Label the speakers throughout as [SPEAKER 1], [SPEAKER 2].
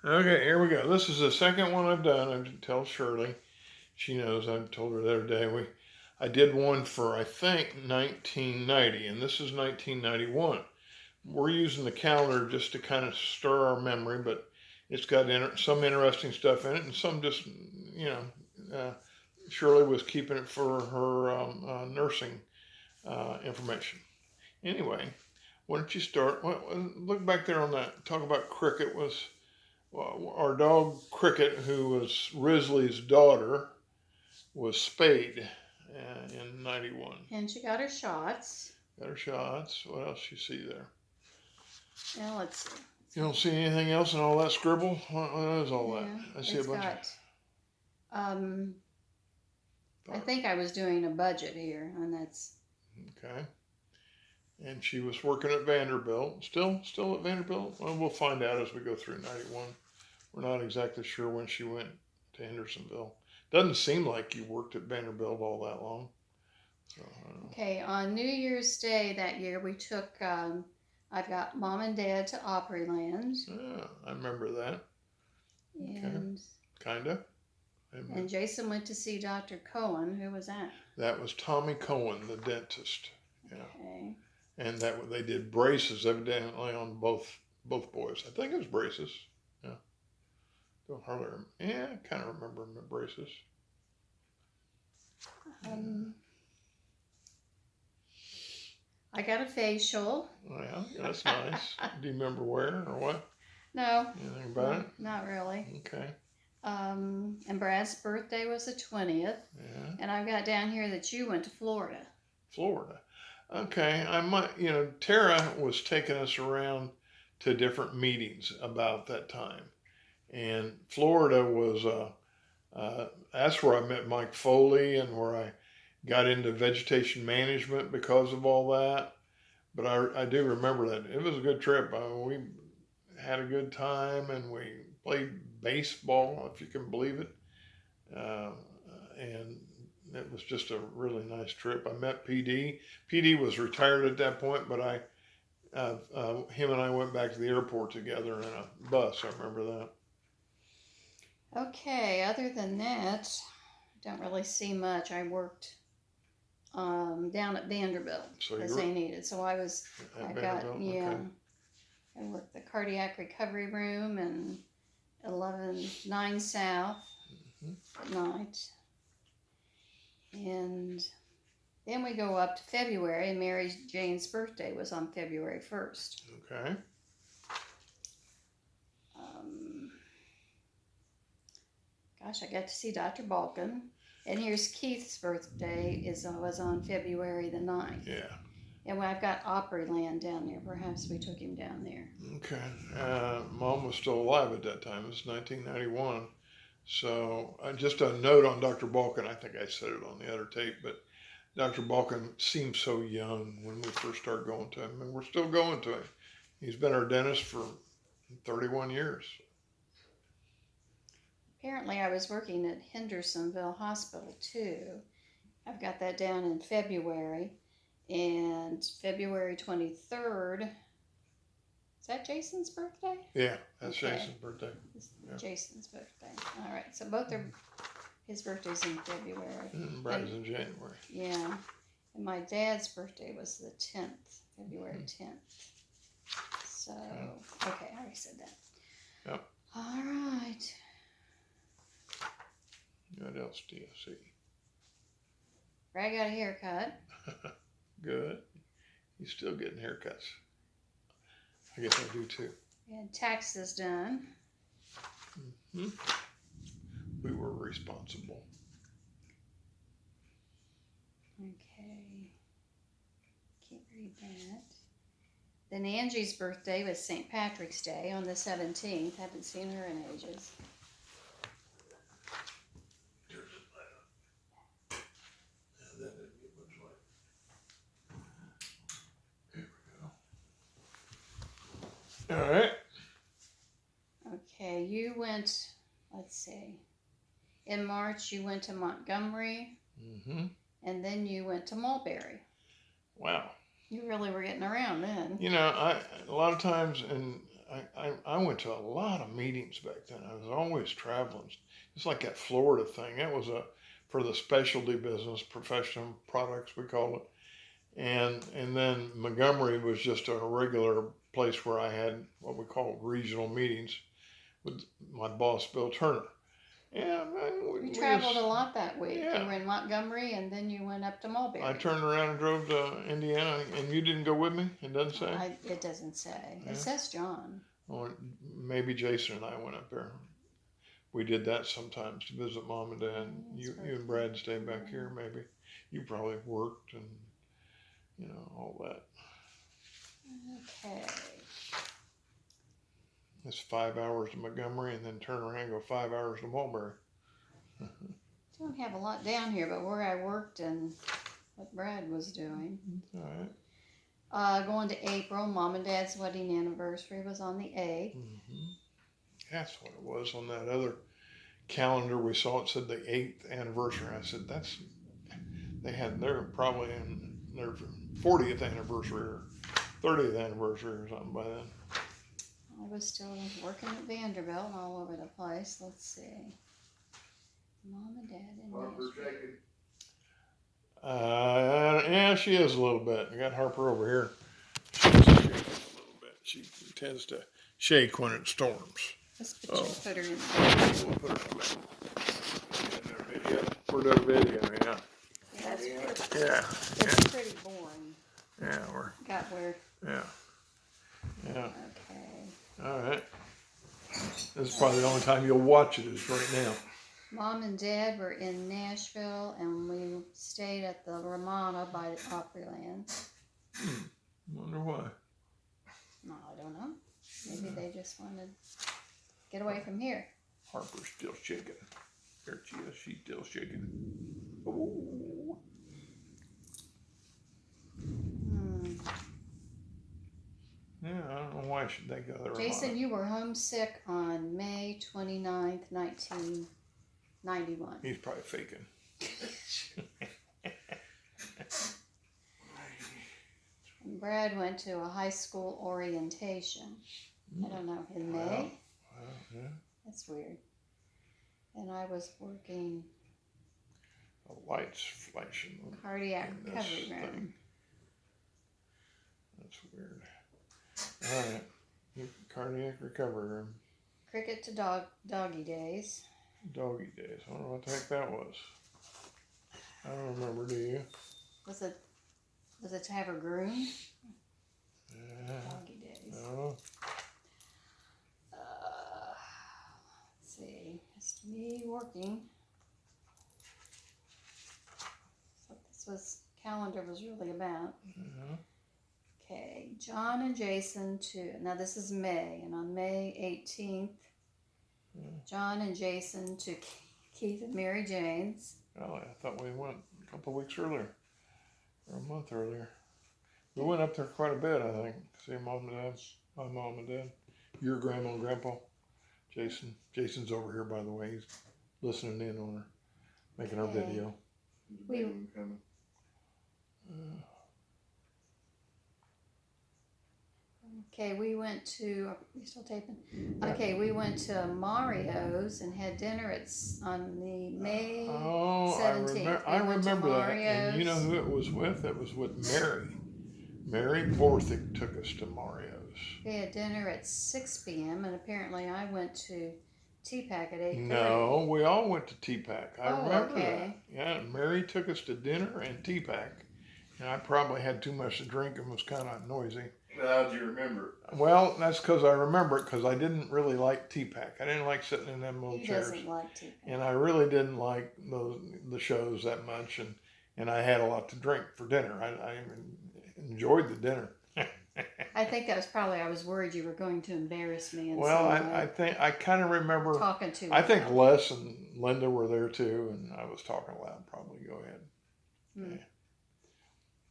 [SPEAKER 1] Okay, here we go. This is the second one I've done. I tell Shirley. She knows. I told her the other day. I did one for I think 1990, and this is 1991. We're using the calendar just to kind of stir our memory, but it's got some interesting stuff in it, and some just Shirley was keeping it for her nursing information. Anyway, why don't you start? Look back there on that. Talk about Cricket was our dog Cricket, who was Risley's daughter, was spayed in '91.
[SPEAKER 2] And she got her shots.
[SPEAKER 1] Got her shots. What else you see there?
[SPEAKER 2] Now let's see.
[SPEAKER 1] You don't see anything else in all that scribble? What is all that? I see a bunch.
[SPEAKER 2] I think I was doing a budget here, and that's
[SPEAKER 1] okay. And she was working at Vanderbilt. Still at Vanderbilt? Well, we'll find out as we go through '91. We're not exactly sure when she went to Hendersonville. Doesn't seem like you worked at Vanderbilt all that long. So,
[SPEAKER 2] okay, on New Year's Day that year, we took, I've got Mom and Dad to Opryland.
[SPEAKER 1] Yeah, I remember that.
[SPEAKER 2] And
[SPEAKER 1] okay. Kinda.
[SPEAKER 2] And Jason went to see Dr. Cohen. Who was that?
[SPEAKER 1] That was Tommy Cohen, the dentist. Yeah.
[SPEAKER 2] Okay.
[SPEAKER 1] And that they did braces evidently on both boys. I think it was braces. Yeah. Don't hardly remember. Yeah, I kind of remember braces.
[SPEAKER 2] I got a facial.
[SPEAKER 1] Oh, yeah, that's nice. Do you remember where or what?
[SPEAKER 2] No.
[SPEAKER 1] Anything about it?
[SPEAKER 2] Not really.
[SPEAKER 1] Okay.
[SPEAKER 2] And Brad's birthday was the 20th.
[SPEAKER 1] Yeah.
[SPEAKER 2] And I've got down here that you went to Florida.
[SPEAKER 1] Florida. Okay. I might, Tara was taking us around to different meetings about that time. And Florida was, that's where I met Mike Foley and where I got into vegetation management because of all that. But I do remember that. It was a good trip. We had a good time and we played baseball, if you can believe it. And it was just a really nice trip. I met PD. PD was retired at that point, but him and I went back to the airport together in a bus. I remember that.
[SPEAKER 2] Okay, other than that, I don't really see much. I worked down at Vanderbilt as they needed. So I worked the cardiac recovery room and 11-9 South at night. And then we go up to February, and Mary Jane's birthday was on February 1st.
[SPEAKER 1] Okay.
[SPEAKER 2] Gosh, I got to see Dr. Balkin. And here's Keith's birthday was on February the 9th.
[SPEAKER 1] Yeah.
[SPEAKER 2] And I've got Opryland down there. Perhaps we took him down there.
[SPEAKER 1] Okay. Mom was still alive at that time. It was 1991. So just a note on Dr. Balkin. I think I said it on the other tape, but Dr. Balkin seemed so young when we first started going to him, and we're still going to him. He's been our dentist for 31 years.
[SPEAKER 2] Apparently, I was working at Hendersonville Hospital, too. I've got that down in February. And February 23rd, is that Jason's birthday?
[SPEAKER 1] Yeah, that's okay. Jason's birthday.
[SPEAKER 2] Yeah. Jason's birthday. All right, so both are his birthday's in February.
[SPEAKER 1] Brad's in January.
[SPEAKER 2] Yeah, and my dad's birthday was the 10th, February 10th. So, okay, I already said that.
[SPEAKER 1] Yep.
[SPEAKER 2] All right.
[SPEAKER 1] What else do you see?
[SPEAKER 2] Brad got a haircut.
[SPEAKER 1] Good. He's still getting haircuts. I guess I do too.
[SPEAKER 2] And taxes done.
[SPEAKER 1] Mm-hmm. We were responsible.
[SPEAKER 2] Okay. Can't read that. Then Angie's birthday was St. Patrick's Day on the 17th. Haven't seen her in ages.
[SPEAKER 1] All right.
[SPEAKER 2] Okay, you went, let's see. In March, you went to Montgomery.
[SPEAKER 1] Mm-hmm.
[SPEAKER 2] And then you went to Mulberry.
[SPEAKER 1] Wow.
[SPEAKER 2] You really were getting around then.
[SPEAKER 1] A lot of times, and I went to a lot of meetings back then. I was always traveling. It's like that Florida thing. That was for the specialty business, professional products we call it. And then Montgomery was just a regular place where I had what we call regional meetings with my boss, Bill Turner. Yeah,
[SPEAKER 2] We traveled a lot that week.
[SPEAKER 1] Yeah.
[SPEAKER 2] You were in Montgomery, and then you went up to Mulberry.
[SPEAKER 1] I turned around and drove to Indiana, and you didn't go with me? It doesn't say?
[SPEAKER 2] It doesn't say.
[SPEAKER 1] Yeah.
[SPEAKER 2] It says John.
[SPEAKER 1] Or maybe Jason and I went up there. We did that sometimes to visit Mom and Dad. You and Brad stayed back here, maybe. You probably worked and, all that.
[SPEAKER 2] Okay.
[SPEAKER 1] It's 5 hours to Montgomery and then turn around and go 5 hours to Mulberry.
[SPEAKER 2] Don't have a lot down here, but where I worked and what Brad was doing.
[SPEAKER 1] All right.
[SPEAKER 2] Going to April, Mom and Dad's wedding anniversary was on the 8th.
[SPEAKER 1] Mm-hmm. That's what it was on that other calendar we saw. It said the 8th anniversary. I said, they're probably in their 40th anniversary or 30th anniversary or something by then.
[SPEAKER 2] I was still working at Vanderbilt all over the place. Let's see. Mom and Dad in Nashville.
[SPEAKER 1] Yeah, she is a little bit. I got Harper over here. She's shaking a little bit. She tends to shake when it storms.
[SPEAKER 2] Let's put her in
[SPEAKER 1] We'll put her in. We're doing a video, yeah.
[SPEAKER 2] It's pretty boring.
[SPEAKER 1] Yeah, Yeah.
[SPEAKER 2] Okay.
[SPEAKER 1] All right. This is probably the only time you'll watch it is right now.
[SPEAKER 2] Mom and Dad were in Nashville, and we stayed at the Ramada by the Opryland.
[SPEAKER 1] Wonder why.
[SPEAKER 2] No, I don't know. Maybe they just wanted to get away from here.
[SPEAKER 1] Harper's still shaking. There she is. She's still shaking. Ooh. Yeah, I don't know why should they go there.
[SPEAKER 2] Jason, you were homesick on May 29th, 1991.
[SPEAKER 1] He's probably faking.
[SPEAKER 2] And Brad went to a high school orientation. I don't know, in May?
[SPEAKER 1] Wow, yeah.
[SPEAKER 2] That's weird. And I was working
[SPEAKER 1] The lights flashing.
[SPEAKER 2] cardiac
[SPEAKER 1] in this
[SPEAKER 2] recovery room.
[SPEAKER 1] thing. That's weird. All right. Cardiac recovery room.
[SPEAKER 2] Cricket to doggy days.
[SPEAKER 1] Doggy days. I don't know what the heck that was. I don't remember, do you?
[SPEAKER 2] Was it to have a groom?
[SPEAKER 1] Yeah.
[SPEAKER 2] Doggy days.
[SPEAKER 1] No.
[SPEAKER 2] Let's see. It's me working. That's what calendar was really about.
[SPEAKER 1] Yeah.
[SPEAKER 2] Okay, John and Jason now this is May, and on May 18th, John and Jason to Keith and Mary Jane's.
[SPEAKER 1] Oh, I thought we went a couple of weeks earlier, or a month earlier. We went up there quite a bit, I think. See Mom and Dad, my Mom and Dad, your grandma and grandpa, Jason. Jason's over here, by the way. He's listening in on her, making our video.
[SPEAKER 2] Okay, we went to. Are we still taping? Okay, we went to Mario's and had dinner on the May 17th.
[SPEAKER 1] I remember that. And you know who it was with? It was with Mary. Mary Borthwick took us to Mario's.
[SPEAKER 2] We had dinner at 6 p.m. and apparently I went to TPAC at 8:30.
[SPEAKER 1] No, we all went to TPAC. I remember
[SPEAKER 2] okay.
[SPEAKER 1] that. Yeah, Mary took us to dinner and TPAC. And I probably had too much to drink and was kind of noisy.
[SPEAKER 3] How'd you remember it?
[SPEAKER 1] Well, that's because I remember it because I didn't really like TPAC. I didn't like sitting in them little chairs.
[SPEAKER 2] He doesn't like TPAC.
[SPEAKER 1] And I really didn't like the shows that much. And I had a lot to drink for dinner. I enjoyed the dinner.
[SPEAKER 2] I think that was probably, I was worried you were going to embarrass me. In
[SPEAKER 1] Well,
[SPEAKER 2] some way.
[SPEAKER 1] I think I kind of remember
[SPEAKER 2] talking to.
[SPEAKER 1] I think Les and Linda were there too, and I was talking loud. Probably go ahead.
[SPEAKER 2] Okay.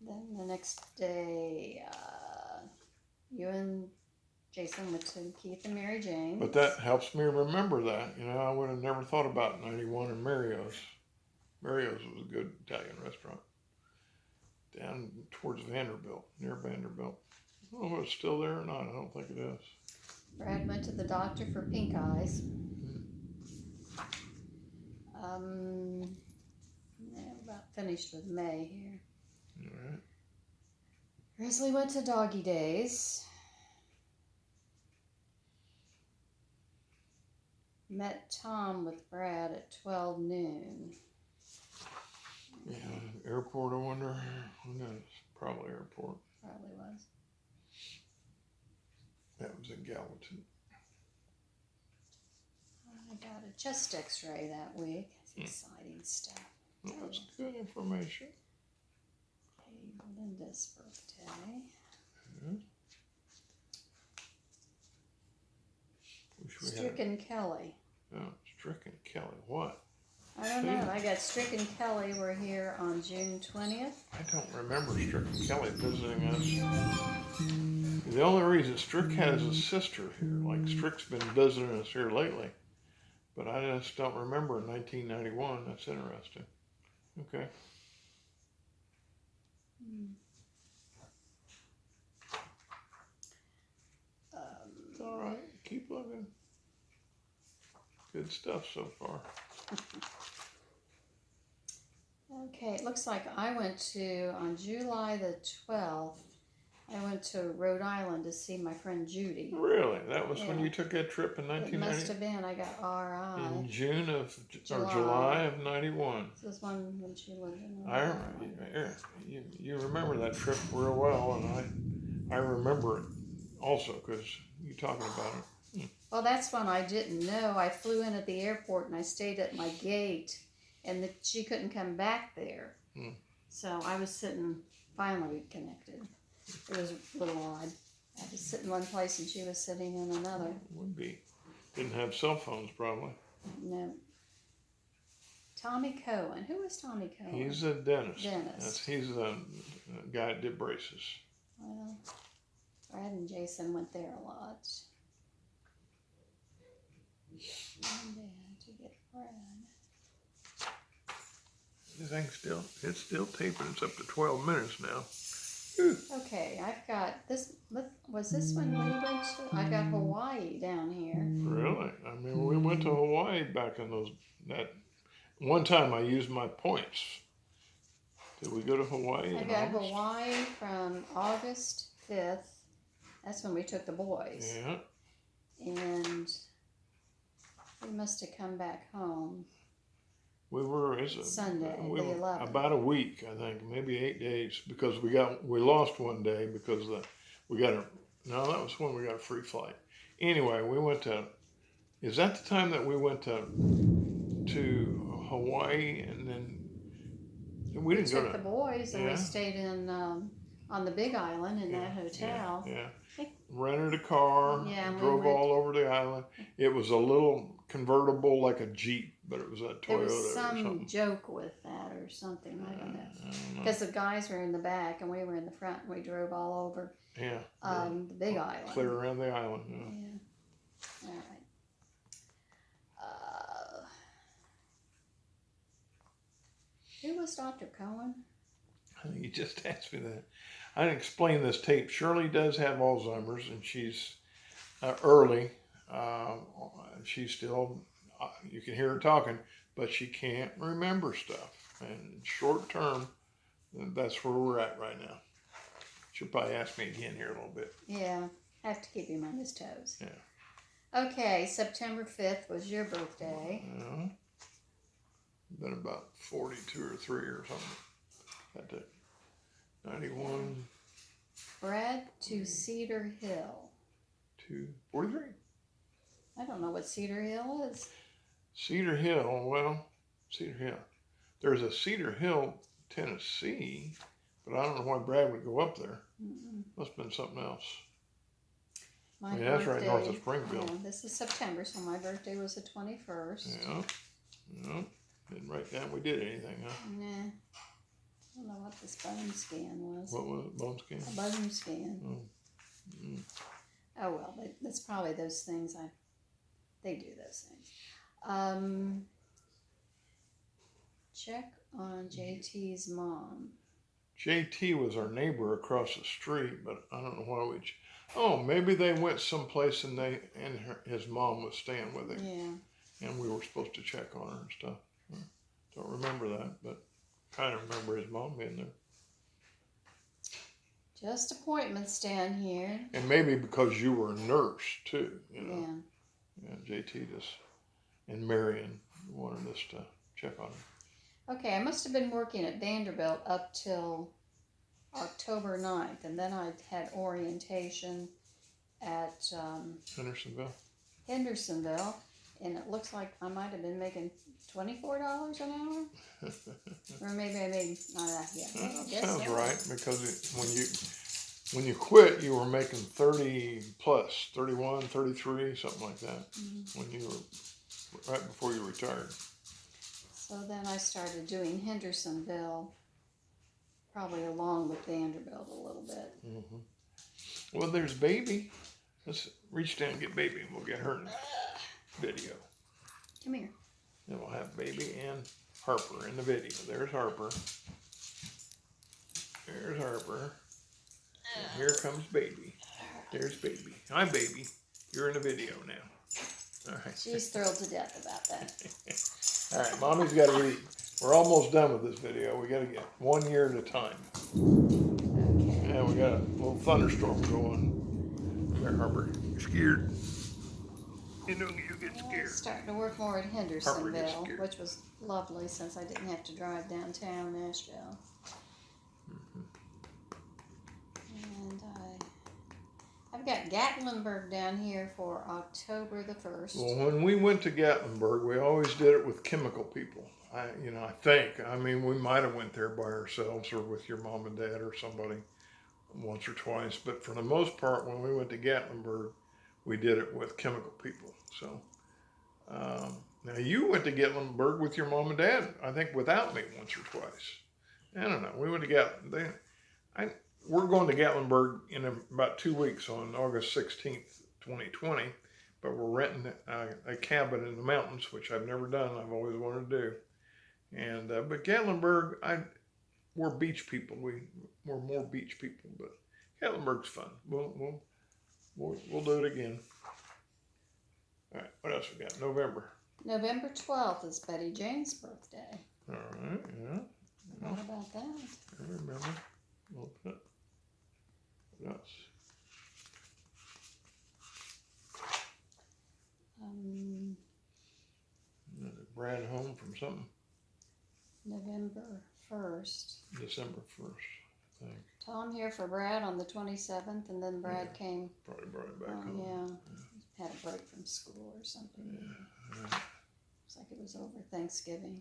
[SPEAKER 2] Then the next day, you and Jason went to Keith and Mary Jane.
[SPEAKER 1] But that helps me remember that. You know, I would have never thought about 91 and Mario's. Mario's was a good Italian restaurant down towards Vanderbilt, near Vanderbilt. I don't know if it's still there or not. I don't think it is.
[SPEAKER 2] Brad went to the doctor for pink eyes. Yeah, about finished with May here.
[SPEAKER 1] All right.
[SPEAKER 2] Grizzly went to doggy days. Met Tom with Brad at 12 noon.
[SPEAKER 1] Yeah, airport, I wonder. Who knows? Probably airport.
[SPEAKER 2] Probably was.
[SPEAKER 1] That was in Gallatin.
[SPEAKER 2] I got a chest x-ray that week. It's exciting stuff.
[SPEAKER 1] That was good information.
[SPEAKER 2] Okay, Linda's birthday.
[SPEAKER 1] Yeah. Wish we had.
[SPEAKER 2] Stricken Kelly.
[SPEAKER 1] Oh, Stricken Kelly. What?
[SPEAKER 2] I don't know. I got Stricken Kelly. We're here on June 20th.
[SPEAKER 1] I don't remember Stricken Kelly visiting us. The only reason Strick has a sister here, like Strick's been visiting us here lately, but I just don't remember in 1991. That's interesting. Okay. It's all right. Keep looking. Good stuff so far.
[SPEAKER 2] Okay, it looks like I went to, on July the 12th, I went to Rhode Island to see my friend Judy.
[SPEAKER 1] Really? That was when
[SPEAKER 2] Yeah.
[SPEAKER 1] you took that trip in
[SPEAKER 2] It must
[SPEAKER 1] 1990?
[SPEAKER 2] have been. I got RI.
[SPEAKER 1] In June of, or
[SPEAKER 2] July.
[SPEAKER 1] July of 91.
[SPEAKER 2] This is one when she lived in Rhode
[SPEAKER 1] I
[SPEAKER 2] Island.
[SPEAKER 1] you remember that trip real well, and I remember it also because you talking about it.
[SPEAKER 2] Well, that's one I didn't know. I flew in at the airport and I stayed at my gate, and she couldn't come back there. So I was sitting, finally connected. It was a little odd. I was sitting in one place and she was sitting in another.
[SPEAKER 1] Would be. Didn't have cell phones probably.
[SPEAKER 2] No. Tommy Cohen. Who is Tommy Cohen?
[SPEAKER 1] He's a dentist.
[SPEAKER 2] Dentist.
[SPEAKER 1] He's the guy that did braces.
[SPEAKER 2] Well, Brad and Jason went there a lot. And then to get Brad.
[SPEAKER 1] The thing's it's still taping. It's up to 12 minutes now.
[SPEAKER 2] Okay, I've got this. Was this when we went to? I got Hawaii down here.
[SPEAKER 1] Really? I mean, we went to Hawaii back in that one time I used my points. Did we go to Hawaii?
[SPEAKER 2] I
[SPEAKER 1] in
[SPEAKER 2] got
[SPEAKER 1] August?
[SPEAKER 2] Hawaii from August 5th. That's when we took the boys.
[SPEAKER 1] Yeah.
[SPEAKER 2] And we must have come back home.
[SPEAKER 1] We were
[SPEAKER 2] Sunday,
[SPEAKER 1] we
[SPEAKER 2] the
[SPEAKER 1] were
[SPEAKER 2] 11th.
[SPEAKER 1] about a week, I think, maybe 8 days, because we lost one day because that was when we got a free flight. Anyway, we went to. Is that the time that we went to Hawaii, and then we didn't go
[SPEAKER 2] took
[SPEAKER 1] to
[SPEAKER 2] the boys and
[SPEAKER 1] Yeah.
[SPEAKER 2] we stayed in on the Big Island in that hotel.
[SPEAKER 1] Yeah. Rented a car.
[SPEAKER 2] Yeah, and we
[SPEAKER 1] drove
[SPEAKER 2] went-
[SPEAKER 1] all over the island. It was a little convertible, like a Jeep, but it was a Toyota
[SPEAKER 2] There was
[SPEAKER 1] or
[SPEAKER 2] some
[SPEAKER 1] something.
[SPEAKER 2] joke with that or something. I don't know.
[SPEAKER 1] I don't know.
[SPEAKER 2] Because the guys were in the back and we were in the front and we drove all over
[SPEAKER 1] Yeah.
[SPEAKER 2] the Big Island.
[SPEAKER 1] Clear around the island. Yeah.
[SPEAKER 2] Yeah. All right. Who was Dr. Cohen?
[SPEAKER 1] You just asked me that. I explained this tape. Shirley does have Alzheimer's, and she's early. She's still, you can hear her talking, but she can't remember stuff. And short term, that's where we're at right now. She'll probably ask me again here in a little bit.
[SPEAKER 2] Yeah, have to keep him on his toes.
[SPEAKER 1] Yeah.
[SPEAKER 2] Okay, September 5th was your birthday.
[SPEAKER 1] Yeah. Been about 42 or 3 or something. At the 91
[SPEAKER 2] Brad to Cedar Hill.
[SPEAKER 1] to 43.
[SPEAKER 2] I don't know what Cedar Hill is.
[SPEAKER 1] Cedar Hill, well, Cedar Hill. There's a Cedar Hill, Tennessee, but I don't know why Brad would go up there. Must have been something else.
[SPEAKER 2] My
[SPEAKER 1] Yeah, that's right
[SPEAKER 2] birthday,
[SPEAKER 1] north of Springfield.
[SPEAKER 2] Yeah, this is September, so my birthday was the 21st.
[SPEAKER 1] Yeah. Yeah. Didn't write down we did anything, huh?
[SPEAKER 2] Nah. I don't know what this bone scan was.
[SPEAKER 1] What was it? Bone scan?
[SPEAKER 2] A bone scan.
[SPEAKER 1] Oh. Mm.
[SPEAKER 2] Oh well, but that's probably those things they do those things. Check on JT's mom.
[SPEAKER 1] JT was our neighbor across the street, but I don't know why Oh, maybe they went someplace and his mom was staying with him,
[SPEAKER 2] Yeah.
[SPEAKER 1] and we were supposed to check on her and stuff. Don't remember that, but kind of remember his mom being there.
[SPEAKER 2] Just appointments down here.
[SPEAKER 1] And maybe because you were a nurse too, you know.
[SPEAKER 2] Yeah.
[SPEAKER 1] Yeah, JT just and Marion wanted us to check on her.
[SPEAKER 2] Okay, I must have been working at Vanderbilt up till October 9th, and then I had orientation at Hendersonville, and it looks like I might have been making $24 an hour, or maybe I made
[SPEAKER 1] That sounds right, because when you quit, you were making 30 plus, 31, 33, something like that, when you were right before you retired.
[SPEAKER 2] So then I started doing Hendersonville, probably along with Vanderbilt a little bit.
[SPEAKER 1] Mm-hmm. Well, there's Baby. Let's reach down and get Baby, and we'll get her in the video.
[SPEAKER 2] Come here.
[SPEAKER 1] Then we'll have Baby and Harper in the video. There's Harper. There's Harper. And here comes Baby. There's Baby. Hi, Baby. You're in the video now. All right.
[SPEAKER 2] She's thrilled to death about that.
[SPEAKER 1] All right, Mommy's got to read. We're almost done with this video. We got to get 1 year at a time.
[SPEAKER 2] Okay.
[SPEAKER 1] Yeah, we got a little thunderstorm going. There, Harper. You scared? You know you get
[SPEAKER 2] Well,
[SPEAKER 1] scared.
[SPEAKER 2] starting to work more at Hendersonville, which was lovely since I didn't have to drive downtown Nashville. And I've got Gatlinburg down here for October the 1st.
[SPEAKER 1] Well, when we went to Gatlinburg, we always did it with chemical people. I think. I mean, we might have went there by ourselves or with your mom and dad or somebody once or twice. But for the most part, when we went to Gatlinburg, we did it with chemical people. So now you went to Gatlinburg with your mom and dad, I think, without me once or twice. I don't know. We went to Gatlinburg. We're going to Gatlinburg in about 2 weeks on August 16th, 2020. But we're renting a cabin in the mountains, which I've never done. I've always wanted to do. And but Gatlinburg, we're beach people. We're more beach people, but Gatlinburg's fun. We'll do it again. All right, what else we got? November
[SPEAKER 2] 12th is Betty Jane's birthday.
[SPEAKER 1] All right, yeah.
[SPEAKER 2] What about that?
[SPEAKER 1] I remember a little bit. What else? Brad home from something.
[SPEAKER 2] November 1st.
[SPEAKER 1] December 1st, I think.
[SPEAKER 2] Tom here for Brad on the 27th, and then Brad came.
[SPEAKER 1] Probably brought it back home.
[SPEAKER 2] Yeah. Had a break from school or something.
[SPEAKER 1] Yeah.
[SPEAKER 2] Looks like it was over Thanksgiving.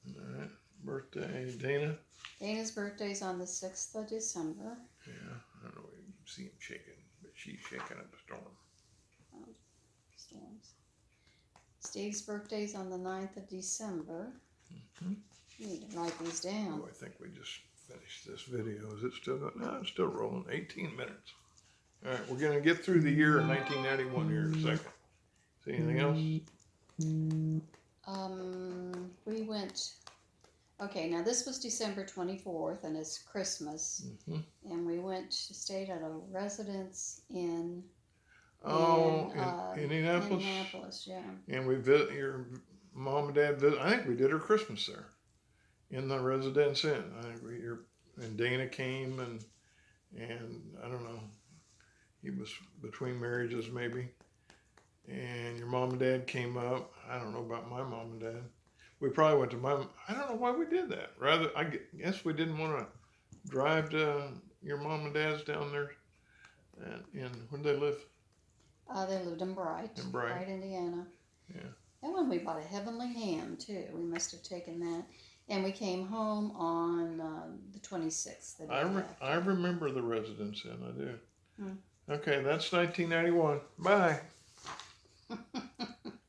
[SPEAKER 1] All right. Birthday, Dana.
[SPEAKER 2] Dana's birthday's on the 6th of December.
[SPEAKER 1] Yeah, I don't know. You can see him shaking, but she's shaking up a storm.
[SPEAKER 2] Storms. Steve's birthday's on the 9th of December.
[SPEAKER 1] Mm-hmm.
[SPEAKER 2] You need to write these down.
[SPEAKER 1] Oh, I think we just finished this video. Is it still going? No, it's still rolling. 18 minutes. All right, we're going to get through the year of 1991 here in a second. See anything else?
[SPEAKER 2] We went. Okay, now this was December 24th, and it's Christmas.
[SPEAKER 1] Mm-hmm.
[SPEAKER 2] And we stayed at a residence in
[SPEAKER 1] Indianapolis?
[SPEAKER 2] Indianapolis, yeah.
[SPEAKER 1] And we visit your mom and dad visit. I think we did our Christmas there in the Residence Inn. I think and Dana came and I don't know, he was between marriages maybe. And your mom and dad came up. I don't know about my mom and dad. We probably went to I don't know why we did that. I guess we didn't want to drive to your mom and dad's down there. And where did they live?
[SPEAKER 2] They lived in Bright. Bright, Indiana.
[SPEAKER 1] Yeah.
[SPEAKER 2] And when we bought a Heavenly Ham, too. We must have taken that. And we came home on the 26th.
[SPEAKER 1] I remember the Residence Inn. I do.
[SPEAKER 2] Hmm.
[SPEAKER 1] Okay, that's 1991. Bye.